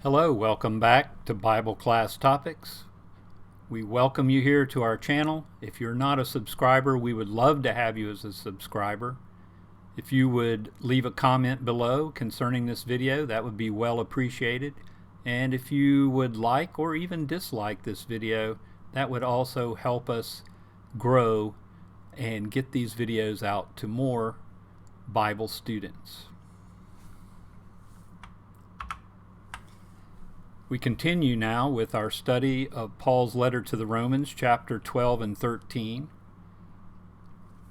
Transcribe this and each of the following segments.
Hello, welcome back to Bible Class Topics. We welcome you here to our channel. If you're not a subscriber, we would love to have you as a subscriber. If you would leave a comment below concerning this video, that would be well appreciated. And if you would like or even dislike this video, that would also help us grow and get these videos out to more Bible students. We continue now with our study of Paul's letter to the Romans, chapter 12 and 13.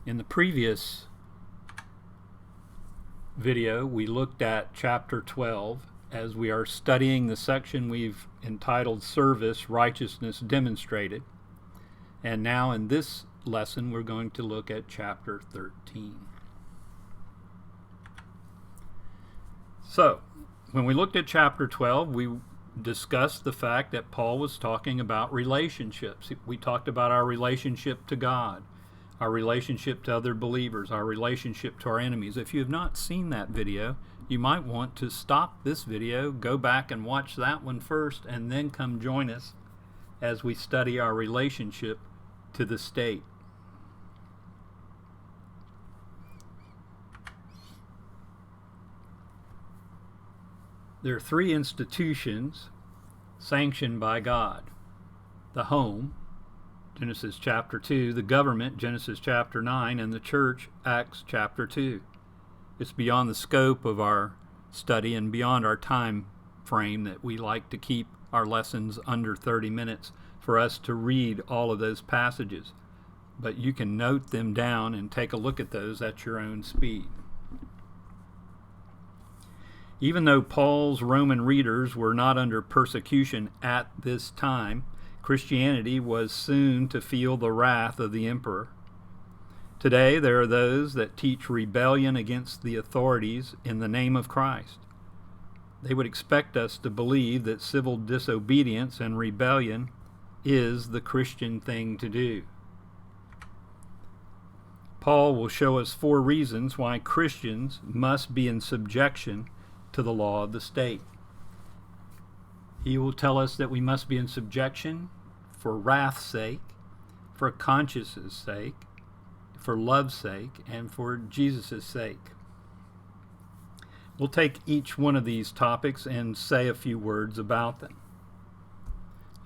In the previous video, we looked at chapter 12 as we are studying the section we've entitled Service, Righteousness Demonstrated. And now in this lesson, we're going to look at chapter 13. So, when we looked at chapter 12, we discussed the fact that Paul was talking about relationships. We talked about our relationship to God, our relationship to other believers, our relationship to our enemies. If you have not seen that video, you might want to stop this video, go back and watch that one first, and then come join us as we study our relationship to the state. There are three institutions sanctioned by God. The home, Genesis chapter 2, the government, Genesis chapter 9, and the church, Acts chapter 2. It's beyond the scope of our study and beyond our time frame that we like to keep our lessons under 30 minutes for us to read all of those passages. But you can note them down and take a look at those at your own speed. Even though Paul's Roman readers were not under persecution at this time, Christianity was soon to feel the wrath of the emperor. Today, there are those that teach rebellion against the authorities in the name of Christ. They would expect us to believe that civil disobedience and rebellion is the Christian thing to do. Paul will show us 4 reasons why Christians must be in subjection to the law of the state. He will tell us that we must be in subjection for wrath's sake, for conscience's sake, for love's sake, and for Jesus' sake. We'll take each one of these topics and say a few words about them.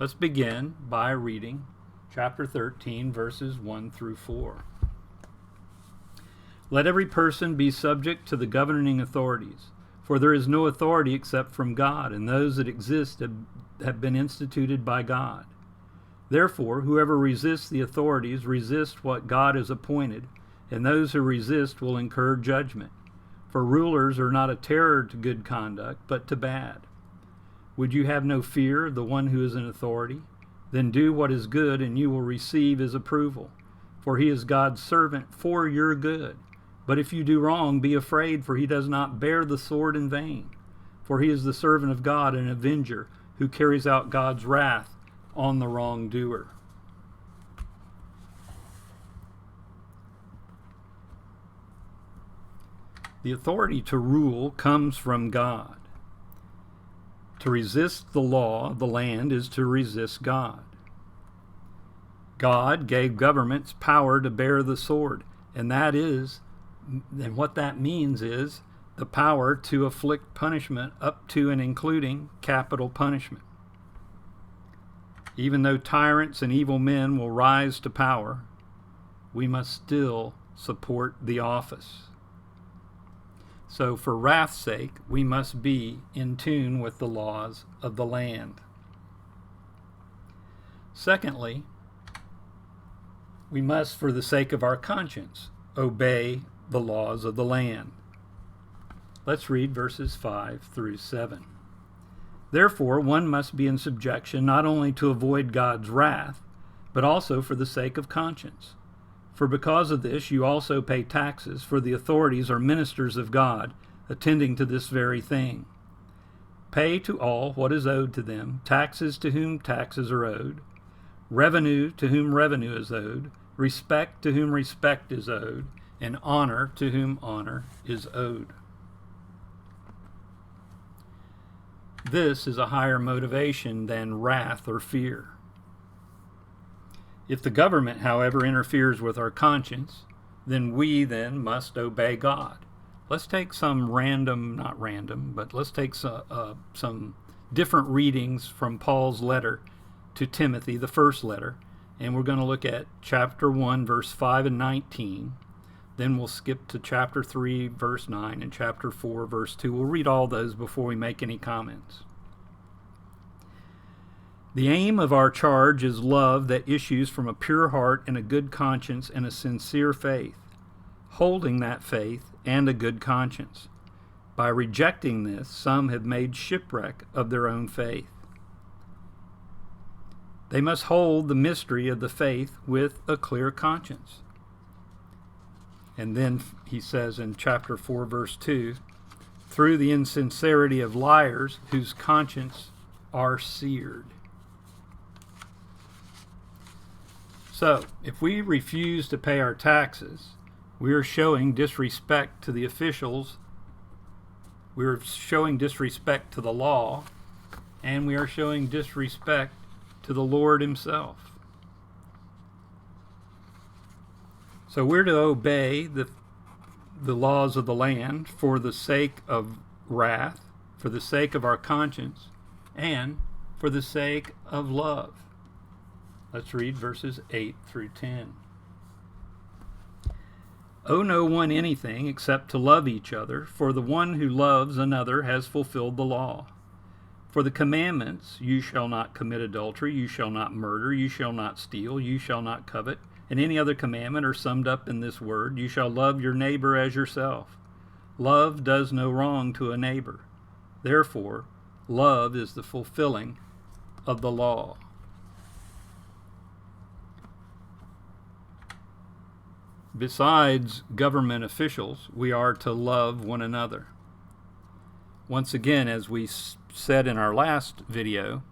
Let's begin by reading chapter 13, verses 1 through 4. Let every person be subject to the governing authorities, for there is no authority except from God, and those that exist have been instituted by God. Therefore, whoever resists the authorities resists what God has appointed, and those who resist will incur judgment. For rulers are not a terror to good conduct, but to bad. Would you have no fear of the one who is in authority? Then do what is good, and you will receive his approval. For he is God's servant for your good. But if you do wrong, be afraid, for he does not bear the sword in vain. For he is the servant of God, an avenger, who carries out God's wrath on the wrongdoer. The authority to rule comes from God. To resist the law of the land is to resist God. God gave governments power to bear the sword, and what that means is the power to inflict punishment up to and including capital punishment. Even though tyrants and evil men will rise to power, we must still support the office. So for wrath's sake, we must be in tune with the laws of the land. Secondly, we must, for the sake of our conscience, obey the laws of the land. Let's read verses 5 through 7. Therefore, one must be in subjection not only to avoid God's wrath, but also for the sake of conscience. For because of this you also pay taxes, for the authorities are ministers of God, attending to this very thing. Pay to all what is owed to them, taxes to whom taxes are owed, revenue to whom revenue is owed, respect to whom respect is owed, and honor to whom honor is owed. This is a higher motivation than wrath or fear. If the government, however, interferes with our conscience, then we must obey God. Let's take some let's take some different readings from Paul's letter to Timothy, the first letter, and we're going to look at chapter 1, verse 5 and 19. Then we'll skip to chapter 3, verse 9, and chapter 4, verse 2. We'll read all those before we make any comments. The aim of our charge is love that issues from a pure heart and a good conscience and a sincere faith, holding that faith and a good conscience. By rejecting this, some have made shipwreck of their own faith. They must hold the mystery of the faith with a clear conscience. And then he says in chapter 4, verse 2, through the insincerity of liars whose conscience are seared. So, if we refuse to pay our taxes, we are showing disrespect to the officials, we are showing disrespect to the law, and we are showing disrespect to the Lord himself. So we're to obey the laws of the land for the sake of wrath, for the sake of our conscience, and for the sake of love. Let's read verses 8 through 10. Owe no one anything except to love each other, for the one who loves another has fulfilled the law. For the commandments, you shall not commit adultery, you shall not murder, you shall not steal, you shall not covet, and any other commandment are summed up in this word, you shall love your neighbor as yourself. Love does no wrong to a neighbor. Therefore, love is the fulfilling of the law. Besides government officials, we are to love one another. Once again, as we said in our last video,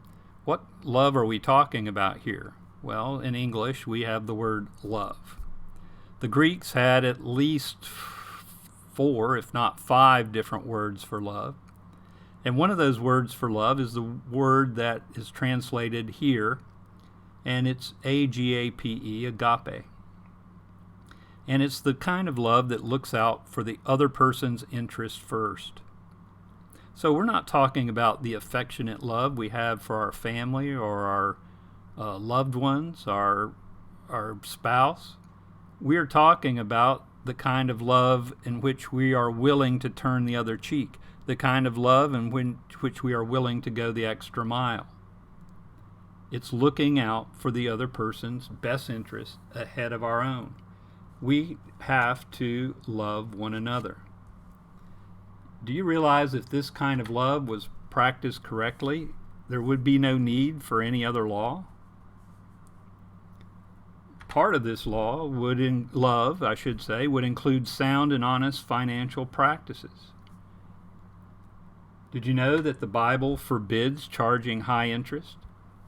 what love are we talking about here? Well, in English, we have the word love. The Greeks had at least 4, if not 5, different words for love. And one of those words for love is the word that is translated here, and it's agape, agape. And it's the kind of love that looks out for the other person's interest first. So we're not talking about the affectionate love we have for our family or our loved ones, our spouse. We are talking about the kind of love in which we are willing to turn the other cheek, the kind of love in which we are willing to go the extra mile. It's looking out for the other person's best interest ahead of our own. We have to love one another. Do you realize if this kind of love was practiced correctly, there would be no need for any other law? Part of this law would include sound and honest financial practices. Did you know that the Bible forbids charging high interest,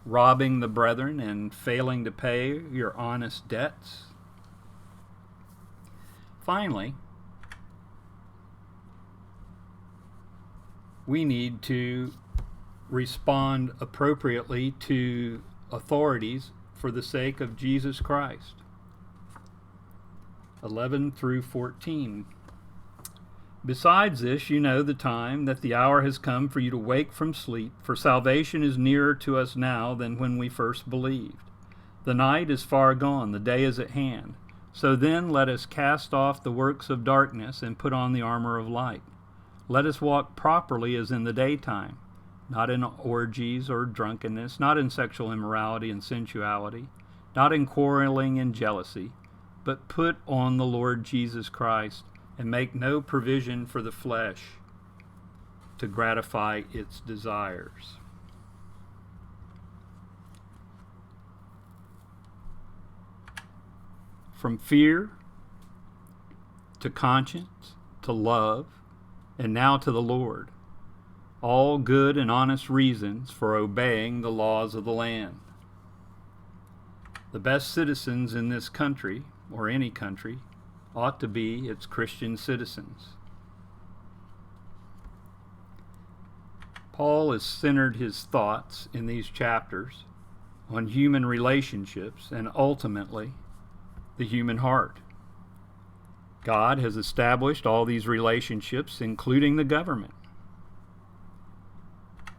robbing the brethren, and failing to pay your honest debts? Finally, we need to respond appropriately to authorities for the sake of Jesus Christ. 11 through 14. Besides this, you know the time, that the hour has come for you to wake from sleep, for salvation is nearer to us now than when we first believed. The night is far gone, the day is at hand. So then let us cast off the works of darkness and put on the armor of light. Let us walk properly as in the daytime, not in orgies or drunkenness, not in sexual immorality and sensuality, not in quarreling and jealousy, but put on the Lord Jesus Christ and make no provision for the flesh to gratify its desires. From fear to conscience to love, and now to the Lord. All good and honest reasons for obeying the laws of the land. The best citizens in this country, or any country, ought to be its Christian citizens. Paul has centered his thoughts in these chapters on human relationships and ultimately the human heart. God has established all these relationships, including the government.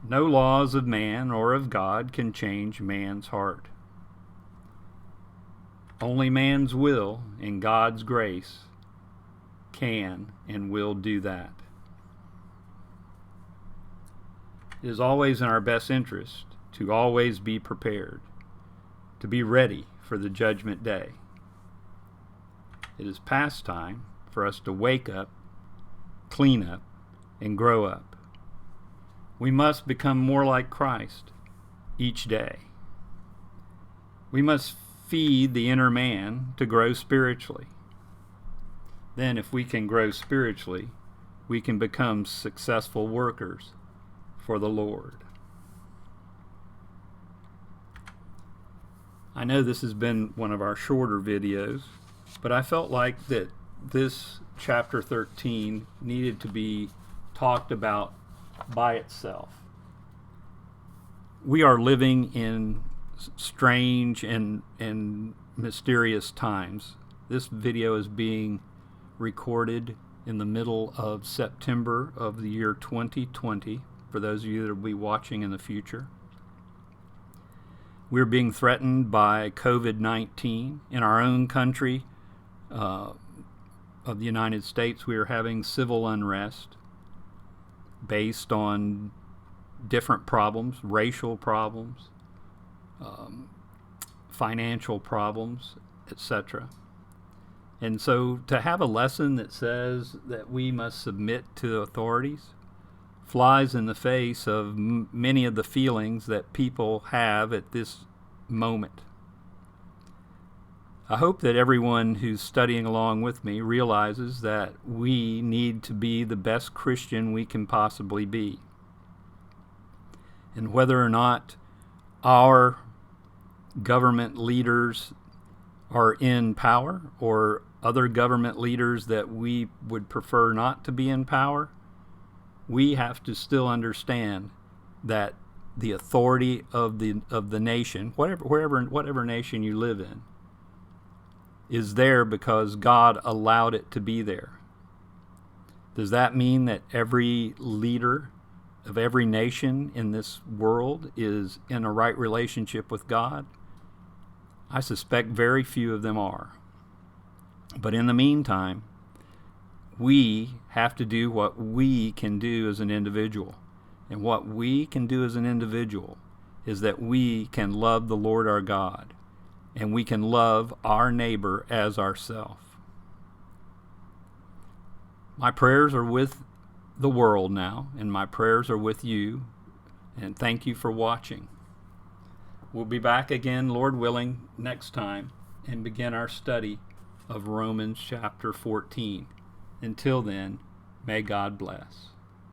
No laws of man or of God can change man's heart. Only man's will and God's grace can and will do that. It is always in our best interest to always be prepared, to be ready for the judgment day. It is past time for us to wake up, clean up, and grow up. We must become more like Christ each day. We must feed the inner man to grow spiritually. Then, if we can grow spiritually, we can become successful workers for the Lord. I know this has been one of our shorter videos, but I felt like that this chapter 13 needed to be talked about by itself. We are living in strange and mysterious times. This video is being recorded in the middle of September of the year 2020, for those of you that will be watching in the future. We're being threatened by COVID-19 in our own country of the United States. We are having civil unrest based on different problems, racial problems, financial problems, etc. And so to have a lesson that says that we must submit to authorities flies in the face of many of the feelings that people have at this moment. I hope that everyone who's studying along with me realizes that we need to be the best Christian we can possibly be. And whether or not our government leaders are in power or other government leaders that we would prefer not to be in power, we have to still understand that the authority of the nation, whatever nation you live in, is there because God allowed it to be there. Does that mean that every leader of every nation in this world is in a right relationship with God? I suspect very few of them are. But in the meantime, we have to do what we can do as an individual. And what we can do as an individual is that we can love the Lord our God, and we can love our neighbor as ourselves. My prayers are with the world now, and my prayers are with you, and thank you for watching. We'll be back again, Lord willing, next time, and begin our study of Romans chapter 14. Until then, may God bless.